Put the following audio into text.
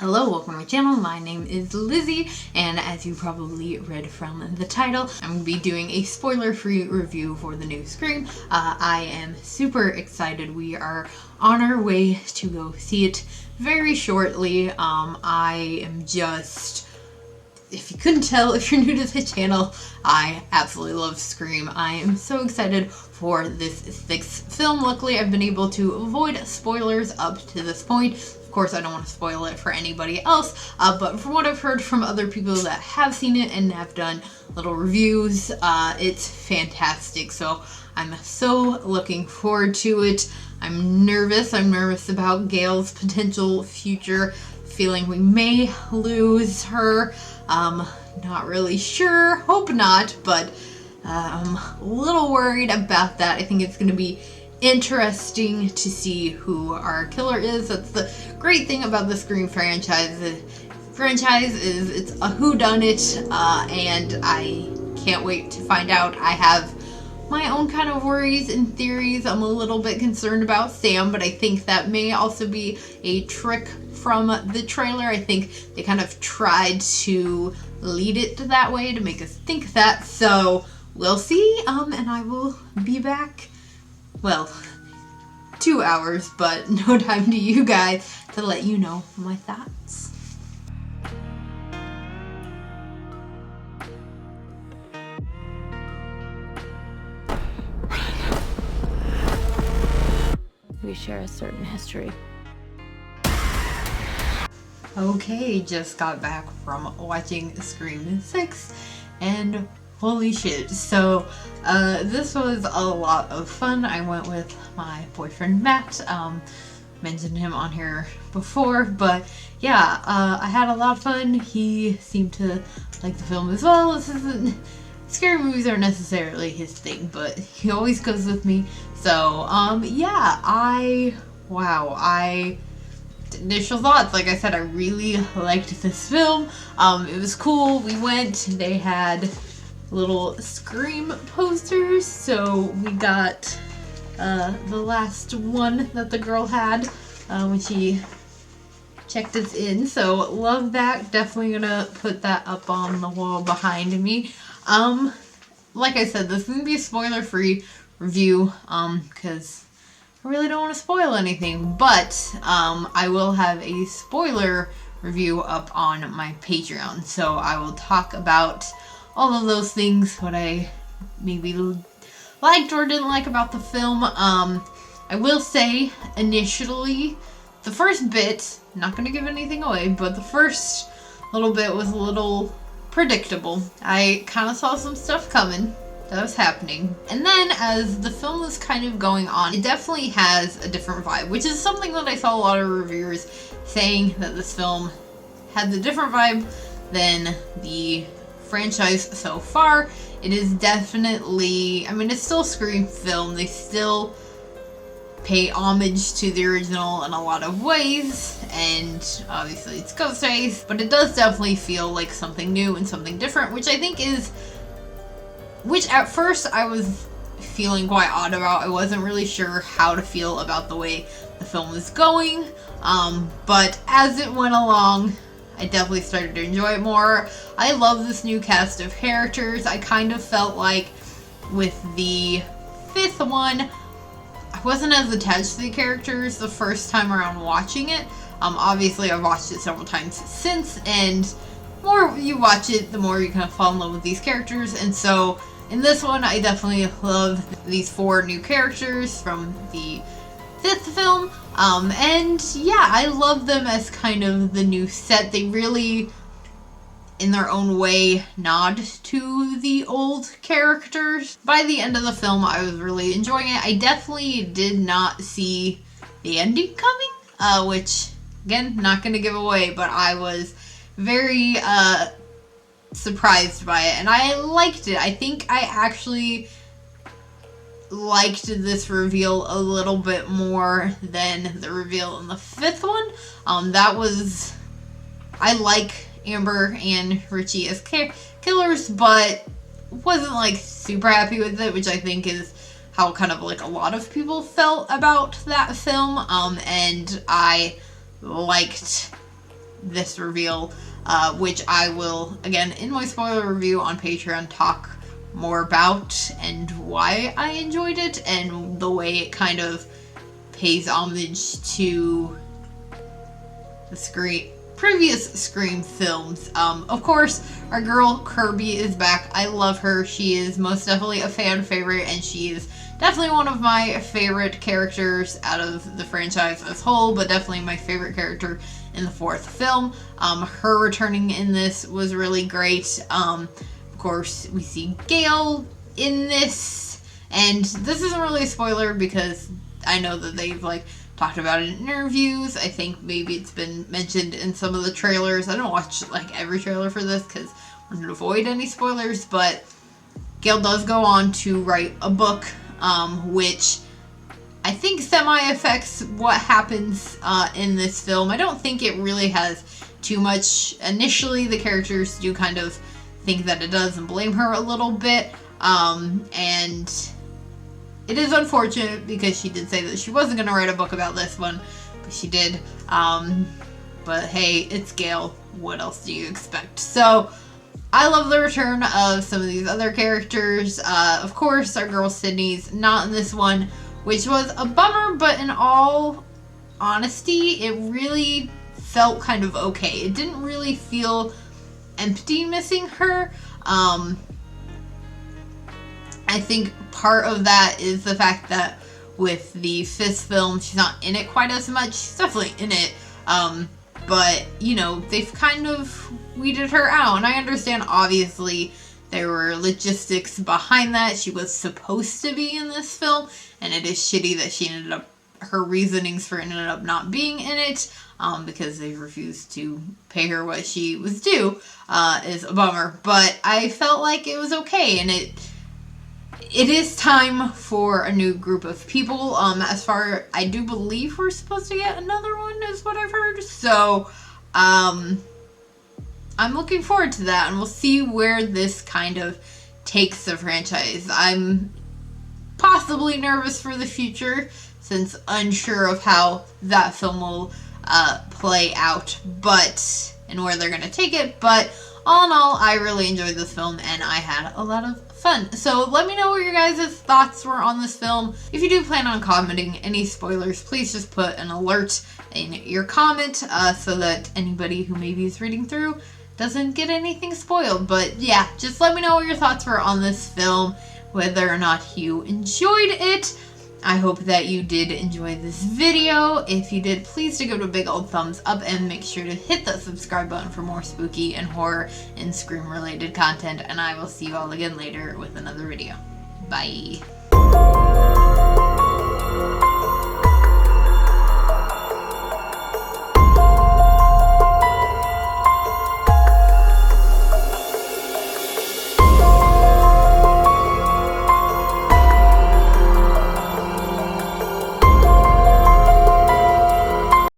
Hello, welcome to my channel. My name is Lizzie, and as you probably read from the title, I'm going to be doing a spoiler-free review for the new Scream. I am super excited. We are on our way to go see it very shortly. I am just... If you couldn't tell, if you're new to the channel, I absolutely love Scream. I am so excited for this 6th film. Luckily, I've been able to avoid spoilers up to this point. Of course, I don't want to spoil it for anybody else, but from what I've heard from other people that have seen it and have done little reviews, it's fantastic. So I'm so looking forward to it. I'm nervous. I'm nervous about Gail's potential future, feeling we may lose her. Not really sure. Hope not, but I'm a little worried about that. I think it's going to be interesting to see who our killer is. That's the great thing about the Scream franchise. The franchise is it's a whodunit, and I can't wait to find out. I have my own kind of worries and theories. I'm a little bit concerned about Sam, but I think that may also be a trick from the trailer. I think they kind of tried to lead it that way to make us think that, so we'll see, and I will be back, well, 2 hours, but no time to you guys to let you know my thoughts. We share a certain history. Okay, just got back from watching Scream 6, and holy shit. So, this was a lot of fun. I went with my boyfriend Matt, mentioned him on here before, but yeah, I had a lot of fun. He seemed to like the film as well. This isn't, scary movies aren't necessarily his thing, but he always goes with me. So, yeah, initial thoughts, like I said, I really liked this film. It was cool. We went, they had little Scream posters, so we got the last one that the girl had when she checked us in, so love that. Definitely gonna put that up on the wall behind me. Like I said, this is gonna be a spoiler-free review, because I really don't want to spoil anything, but I will have a spoiler review up on my Patreon, so I will talk about all of those things, what I maybe liked or didn't like about the film. I will say, initially, the first bit, not going to give anything away, but the first little bit was a little predictable. I kind of saw some stuff coming that was happening. And then as the film was kind of going on, it definitely has a different vibe, which is something that I saw a lot of reviewers saying, that this film has a different vibe than the franchise so far. It is definitely, I mean, it's still a Scream film. They still pay homage to the original in a lot of ways, and obviously it's Ghostface, but it does definitely feel like something new and something different, which I think is, which at first I was feeling quite odd about. I wasn't really sure how to feel about the way the film was going, but as it went along, I definitely started to enjoy it more. I love this new cast of characters. I kind of felt like with the 5th one, I wasn't as attached to the characters the first time around watching it. Obviously I've watched it several times since, and the more you watch it, the more you kind of fall in love with these characters, and so in this one, I definitely love these 4 new characters from the 5th film, and yeah, I love them as kind of the new set. They really, in their own way, nod to the old characters. By the end of the film, I was really enjoying it. I definitely did not see the ending coming, which, again, not going to give away, but I was very, surprised by it, and I liked it. I think I actually liked this reveal a little bit more than the reveal in the 5th one. That was, I like Amber and Richie as killers, but wasn't like super happy with it, which I think is how kind of like a lot of people felt about that film, and I liked this reveal, which I will, again, in my spoiler review on Patreon, talk more about and why I enjoyed it and the way it kind of pays homage to the previous Scream films. Of course, our girl Kirby is back. I love her. She is most definitely a fan favorite, and she is definitely one of my favorite characters out of the franchise as whole, but definitely my favorite character in the fourth film. Her returning in this was really great. Of course, we see Gale in this, and this isn't really a spoiler because I know that they've talked about it in interviews. I think maybe it's been mentioned in some of the trailers. I don't watch every trailer for this because I want to avoid any spoilers, but Gale does go on to write a book, which I think semi-affects what happens in this film. I don't think it really has too much. Initially, the characters do kind of think that it does and blame her a little bit, and it is unfortunate because she did say that she wasn't going to write a book about this one, but she did. But hey, it's Gale. What else do you expect? So, I love the return of some of these other characters. Of course, our girl Sydney's not in this one, which was a bummer, but in all honesty, it really felt kind of okay. It didn't really feel empty missing her. I think part of that is the fact that with the fifth film, she's not in it quite as much. She's definitely in it, but, they've kind of weeded her out, and I understand, obviously, there were logistics behind that. She was supposed to be in this film, and it is shitty that her reasonings for ended up not being in it, because they refused to pay her what she was due, is a bummer, but I felt like it was okay, and it is time for a new group of people. I do believe we're supposed to get another one, is what I've heard. So, I'm looking forward to that, and we'll see where this kind of takes the franchise. I'm possibly nervous for the future, since unsure of how that film will play out, and where they're going to take it, but all in all, I really enjoyed this film, and I had a lot of fun. So let me know what your guys' thoughts were on this film. If you do plan on commenting any spoilers, please just put an alert in your comment so that anybody who maybe is reading through doesn't get anything spoiled. But yeah, just let me know what your thoughts were on this film, whether or not you enjoyed it. I hope that you did enjoy this video. If you did, please do give it a big old thumbs up and make sure to hit that subscribe button for more spooky and horror and Scream related content. And I will see you all again later with another video. Bye.